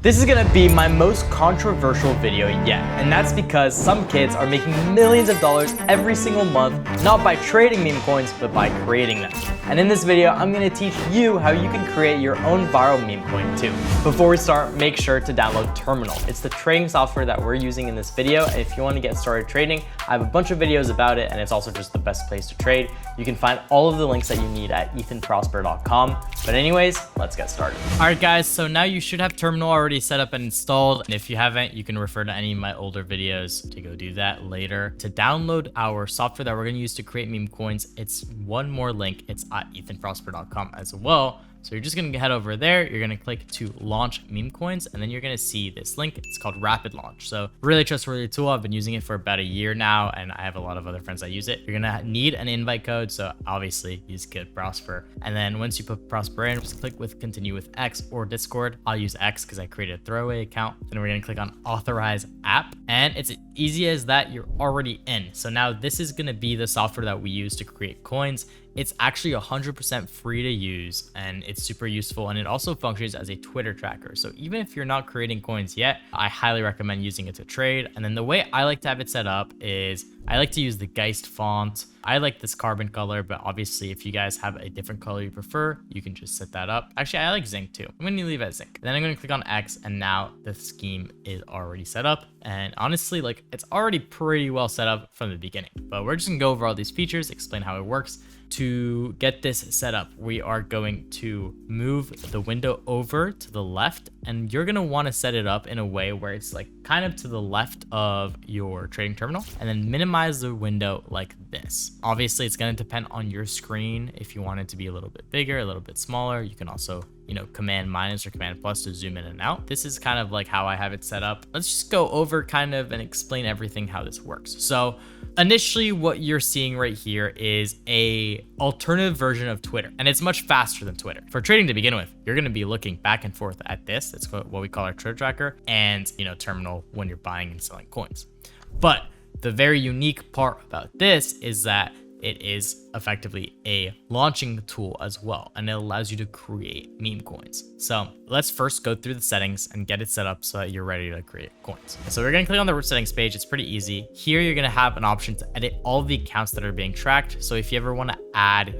This is gonna be my most controversial video yet, and that's because some kids are making millions of dollars every single month, not by trading meme coins, but by creating them. And in this video, I'm gonna teach you how you can create your own viral meme coin too. Before we start, make sure to download Terminal. It's the trading software that we're using in this video, and if you wanna get started trading, I have a bunch of videos about it, and it's also just the best place to trade. You can find all of the links that you need at ethanprosper.com. But anyways, let's get started. All right, guys, so now you should have Terminal already set up and installed. And if you haven't, you can refer to any of my older videos to go do that later. To download our software that we're going to use to create meme coins, it's one more link. It's at ethanprosper.com as well. So you're just going to head over there. You're going to click to launch meme coins, and then you're going to see this link. It's called Rapid Launch. So really trustworthy tool. I've been using it for about a year now, and I have a lot of other friends that use it. You're going to need an invite code. So obviously use code Prosper. And then once you put Prosper in, just click with continue with X or Discord. I'll use X because I created a throwaway account. Then we're going to click on authorize app, and it's easy as that. You're already in. So now this is going to be the software that we use to create coins. It's actually 100% free to use, and it's super useful, and it also functions as a Twitter tracker. So even if you're not creating coins yet, I highly recommend using it to trade. And then the way I like to have it set up is I like to use the Geist font. I like this carbon color, but obviously if you guys have a different color you prefer, you can just set that up. Actually, I like zinc too. I'm gonna leave it at zinc. Then I'm gonna click on X, and now the scheme is already set up. And honestly, like, it's already pretty well set up from the beginning, but we're just gonna go over all these features, explain how it works. To get this set up, we are going to move the window over to the left, and you're gonna wanna set it up in a way where it's like kind of to the left of your trading terminal, and then minimize the window like this. Obviously, it's gonna depend on your screen. If you want it to be a little bit bigger, a little bit smaller, you can also, command minus or command plus to zoom in and out. This is kind of like how I have it set up. Let's just go over kind of and explain everything how this works. So initially what you're seeing right here is a alternative version of Twitter, and it's much faster than Twitter. For trading to begin with, you're going to be looking back and forth at this. That's what we call our Twitter tracker, and Terminal when you're buying and selling coins. But the very unique part about this is that it is effectively a launching tool as well, and it allows you to create meme coins. So let's first go through the settings and get it set up so that you're ready to create coins. So we're gonna click on the settings page. It's pretty easy. Here you're gonna have an option to edit all of the accounts that are being tracked. So if you ever wanna add,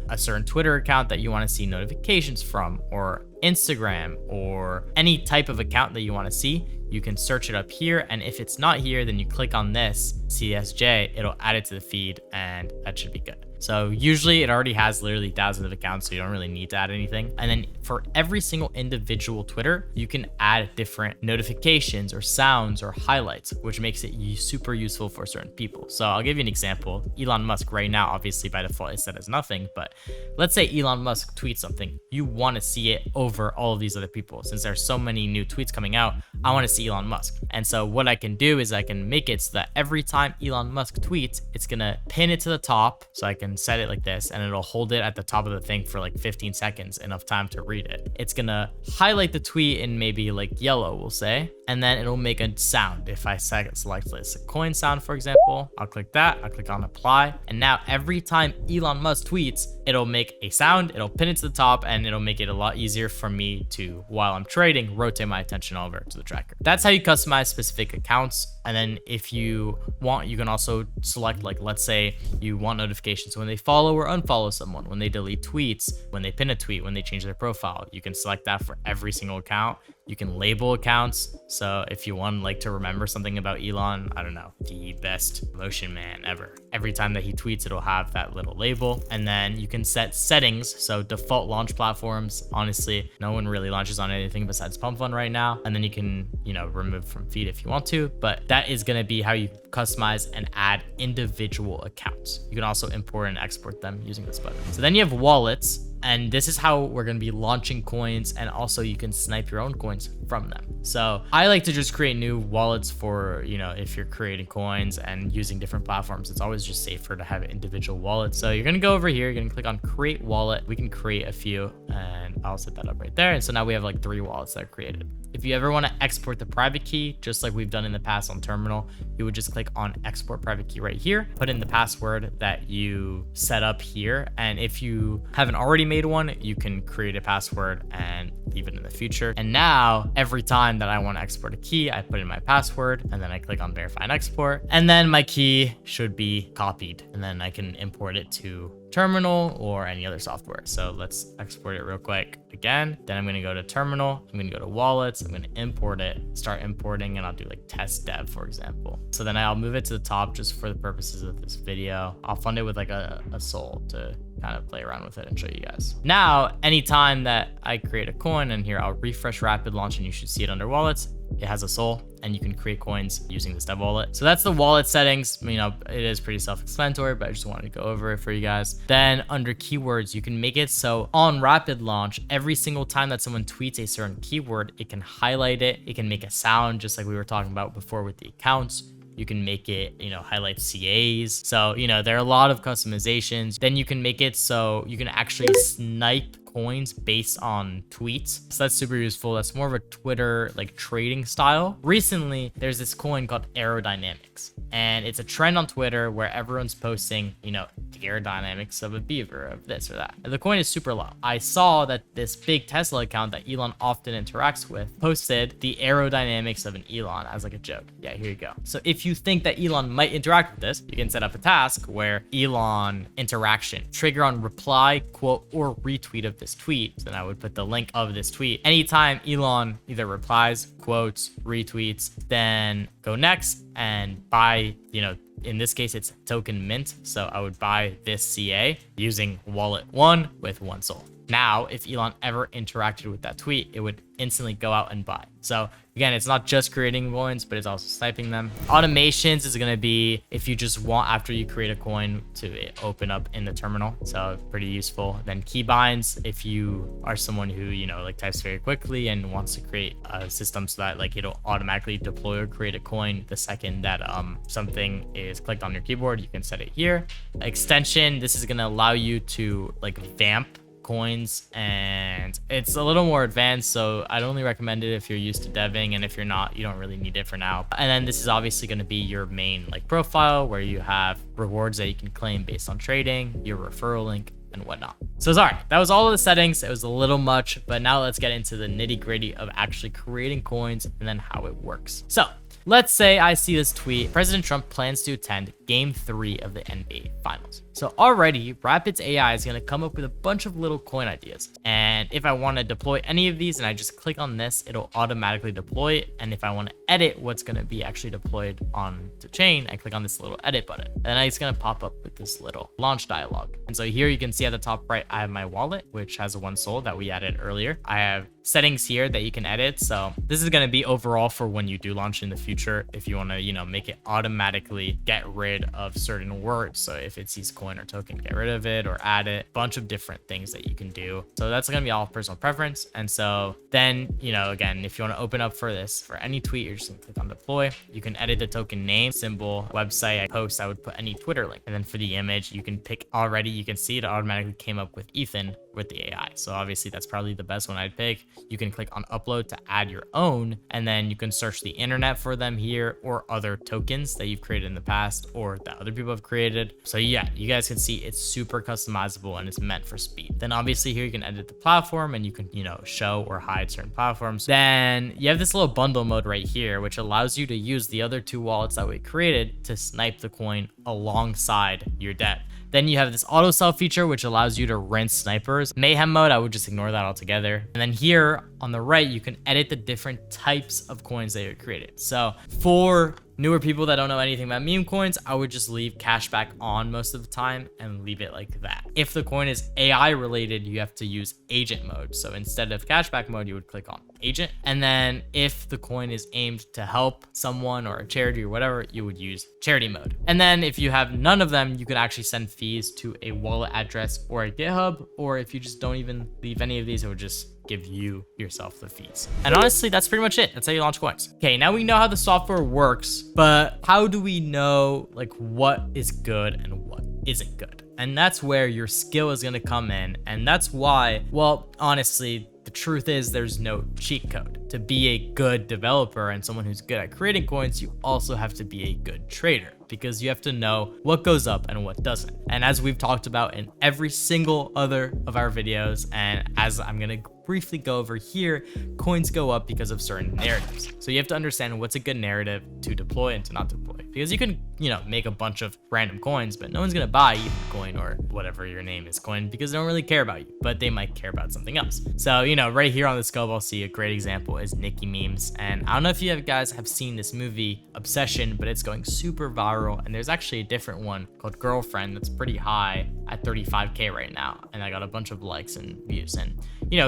a certain Twitter account that you wanna see notifications from, or Instagram, or any type of account that you wanna see, you can search it up here. And if it's not here, then you click on this CSJ, it'll add it to the feed, and that should be good. So usually it already has literally thousands of accounts, so you don't really need to add anything. And then for every single individual Twitter, you can add different notifications or sounds or highlights, which makes it super useful for certain people. So I'll give you an example. Elon Musk right now, obviously by default, is set as nothing, but let's say Elon Musk tweets something. You want to see it over all of these other people. Since there's so many new tweets coming out, I want to see Elon Musk. And so what I can do is I can make it so that every time Elon Musk tweets, it's going to pin it to the top. So I can set it like this, and it'll hold it at the top of the thing for like 15 seconds, enough time to read it. It's gonna highlight the tweet in maybe like yellow, we'll say, and then it'll make a sound. If I select this coin sound, for example, I'll click that, I'll click on apply, and now every time Elon Musk tweets, it'll make a sound, it'll pin it to the top, and it'll make it a lot easier for me to, while I'm trading, rotate my attention over to the tracker. That's how you customize specific accounts. And then if you want, you can also select, like, let's say you want notifications when they follow or unfollow someone, when they delete tweets, when they pin a tweet, when they change their profile. You can select that for every single account. You can label accounts. So if you want to remember something about Elon, I don't know, the best motion man ever. Every time that he tweets, it'll have that little label. And then you can set settings. So default launch platforms, honestly, no one really launches on anything besides pump.fun right now. And then you can, remove from feed if you want to, but that is going to be how you customize and add individual accounts. You can also import and export them using this button. So then you have wallets. And this is how we're going to be launching coins, and also you can snipe your own coins from them. So I like to just create new wallets for, if you're creating coins and using different platforms, it's always just safer to have individual wallets. So you're going to go over here, you're going to click on create wallet. We can create a few, and I'll set that up right there. And so now we have like 3 wallets that are created. If you ever want to export the private key, just like we've done in the past on Terminal, you would just click on export private key right here, put in the password that you set up here. And if you haven't already made one, you can create a password and leave it in the future. And now every time that I want to export a key, I put in my password and then I click on verify and export. And then my key should be copied and then I can import it to terminal or any other software. So let's export it real quick again. Then I'm going to go to terminal. I'm going to go to wallets. I'm going to import it, start importing, and I'll do like test dev, for example. So then I'll move it to the top just for the purposes of this video. I'll fund it with like a sol to kind of play around with it and show you guys. Now, anytime that I create a coin, and here I'll refresh rapid launch and you should see it under wallets. It has a sol and you can create coins using this dev wallet. So that's the wallet settings. You know, it is pretty self-explanatory, but I just wanted to go over it for you guys. Then under keywords, you can make it so on rapid launch, every single time that someone tweets a certain keyword, it can highlight it. It can make a sound just like we were talking about before with the accounts. You can make it, you know, highlight CAs. So, you know, there are a lot of customizations. Then you can make it so you can actually snipe coins based on tweets. So that's super useful. That's more of a Twitter like trading style. Recently, there's this coin called aerodynamics, and it's a trend on Twitter where everyone's posting, you know, the aerodynamics of a beaver, of this or that. And the coin is super low. I saw that this big Tesla account that Elon often interacts with posted the aerodynamics of an Elon as like a joke. Yeah, here you go. So if you think that Elon might interact with this, you can set up a task where Elon interaction, trigger on reply, quote, or retweet of this tweet. So then I would put the link of this tweet. Anytime Elon either replies, quotes, retweets, then go next and buy, you know, in this case, it's token mint. So I would buy this CA using wallet 1 with 1 sol. Now, if Elon ever interacted with that tweet, it would instantly go out and buy. So again, it's not just creating coins, but it's also sniping them. Automations is going to be if you just want, after you create a coin, to open up in the terminal. So pretty useful. Then keybinds, if you are someone who, you know, like types very quickly and wants to create a system so that like it'll automatically deploy or create a coin the second that something is clicked on your keyboard, you can set it here. Extension, this is going to allow you to like vamp coins, and it's a little more advanced, so I'd only recommend it if you're used to deving, and if you're not, you don't really need it for now. And then this is obviously going to be your main like profile where you have rewards that you can claim based on trading, your referral link, and whatnot. So sorry, that was all of the settings. It was a little much, but now let's get into the nitty-gritty of actually creating coins and then how it works. So let's say I see this tweet: President Trump plans to attend Game 3 of the NBA Finals. So already, Rapid's AI is going to come up with a bunch of little coin ideas. And if I want to deploy any of these and I just click on this, it'll automatically deploy it. And if I want to edit what's going to be actually deployed on the chain, I click on this little edit button. And then it's going to pop up with this little launch dialog. And so here you can see at the top right, I have my wallet, which has a 1 sol that we added earlier. I have settings here that you can edit. So this is going to be overall for when you do launch in the future, if you want to, you know, make it automatically get rid of certain words. So if it sees coin or token, get rid of it or add it. Bunch of different things that you can do. So that's going to be all personal preference. And so then, you know, again, if you want to open up for this for any tweet, you're just going to click on deploy. You can edit the token name, symbol, website, post. I would put any Twitter link. And then for the image, you can pick already. You can see it automatically came up with Ethan with the AI. So obviously that's probably the best one I'd pick. You can click on upload to add your own, and then you can search the internet for them here, or other tokens that you've created in the past or that other people have created. So yeah, you guys can see it's super customizable and it's meant for speed. Then obviously here you can edit the platform and you can, you know, show or hide certain platforms. Then you have this little bundle mode right here, which allows you to use the other 2 wallets that we created to snipe the coin alongside your debt. Then you have this auto sell feature, which allows you to rinse snipers. Mayhem mode, I would just ignore that altogether. And then here on the right, you can edit the different types of coins that you created. So for newer people that don't know anything about meme coins, I would just leave cashback on most of the time and leave it like that. If the coin is AI related, you have to use agent mode. So instead of cashback mode, you would click on agent. And then if the coin is aimed to help someone or a charity or whatever, you would use charity mode. And then if you have none of them, you could actually send fees to a wallet address or a GitHub. Or if you just don't even leave any of these, it would just give you yourself the fees. And honestly, that's pretty much it. That's how you launch coins. Okay, now we know how the software works, but how do we know like what is good and what isn't good? And that's where your skill is going to come in. And that's why, well, honestly, the truth is there's no cheat code. to be a good developer and someone who's good at creating coins, you also have to be a good trader, because you have to know what goes up and what doesn't. And as we've talked about in every single other of our videos, and as I'm gonna briefly go over here, coins go up because of certain narratives. So you have to understand what's a good narrative to deploy and to not deploy, because you can, make a bunch of random coins, but no one's gonna buy you coin or whatever your name is coin, because they don't really care about you, but they might care about something else. So, right here on the scope, I'll see a great example is Nikki memes. And I don't know if you guys have seen this movie Obsession, but it's going super viral. And there's actually a different one called Girlfriend that's pretty high at 35K right now. And I got a bunch of likes and views. And,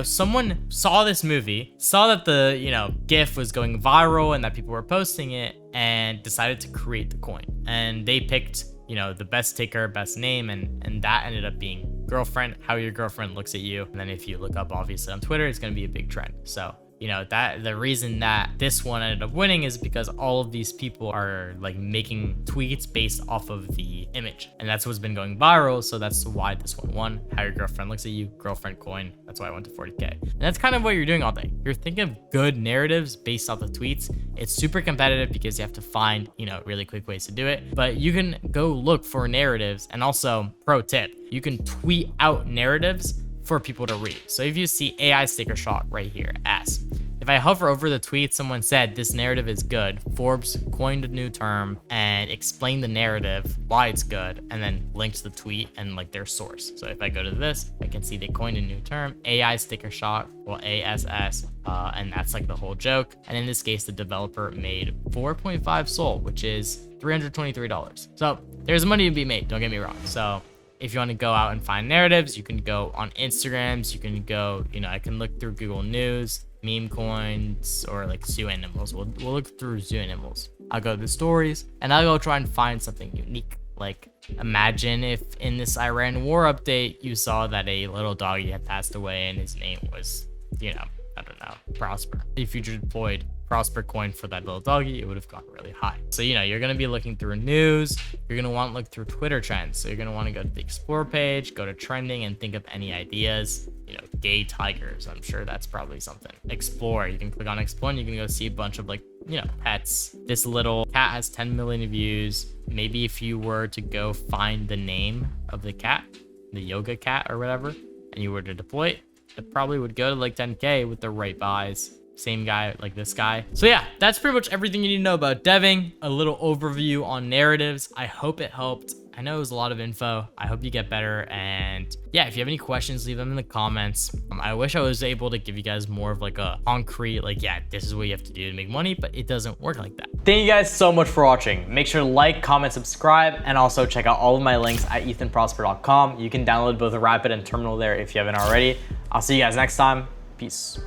someone saw this movie, saw that the, GIF was going viral and that people were posting it, and decided to create the coin. And they picked, the best ticker, best name, and that ended up being Girlfriend, how your girlfriend looks at you. And then if you look up, obviously, on Twitter, it's going to be a big trend. So, that the reason that this one ended up winning is because all of these people are like making tweets based off of the image, and that's what's been going viral. So that's why this one won. How your girlfriend looks at you, Girlfriend coin. That's why I went to 40K. And that's kind of what you're doing all day. You're thinking of good narratives based off the tweets. It's super competitive because you have to find, really quick ways to do it, but you can go look for narratives. And also, pro tip, you can tweet out narratives for people to read. So if you see AI sticker shock right here, if I hover over the tweet, someone said this narrative is good, Forbes coined a new term and explained the narrative, why it's good, and then links the tweet and like their source. So if I go to this, I can see they coined a new term, AI sticker shock, well, ASS, and that's like the whole joke. And in this case, the developer made 4.5 SOL, which is $323. So there's money to be made, don't get me wrong. So if you want to go out and find narratives, you can go on Instagrams, you can go, I can look through Google News, Memecoins, or like zoo animals. We'll look through zoo animals. I'll go to the stories and I'll go try and find something unique. Like, imagine if in this Iran war update, you saw that a little doggy had passed away and his name was, I don't know, Prosper. If you deployed Prosper coin for that little doggy, it would have gone really high. So, you're going to be looking through news. You're going to want to look through Twitter trends. So you're going to want to go to the explore page, go to trending, and think of any ideas. Gay tigers. I'm sure that's probably something. Explore. You can click on explore and you can go see a bunch of pets. This little cat has 10 million views. Maybe if you were to go find the name of the cat, the yoga cat or whatever, and you were to deploy it probably would go to like 10K with the right buys. Same guy like this guy. So yeah, that's pretty much everything you need to know about deving. A little overview on narratives. I hope it helped. I know it was a lot of info. I hope you get better. And yeah, if you have any questions, leave them in the comments. I wish I was able to give you guys more of like a concrete, this is what you have to do to make money, but it doesn't work like that. Thank you guys so much for watching. Make sure to like, comment, subscribe, and also check out all of my links at ethanprosper.com. You can download both Rapid and Terminal there if you haven't already. I'll see you guys next time. Peace.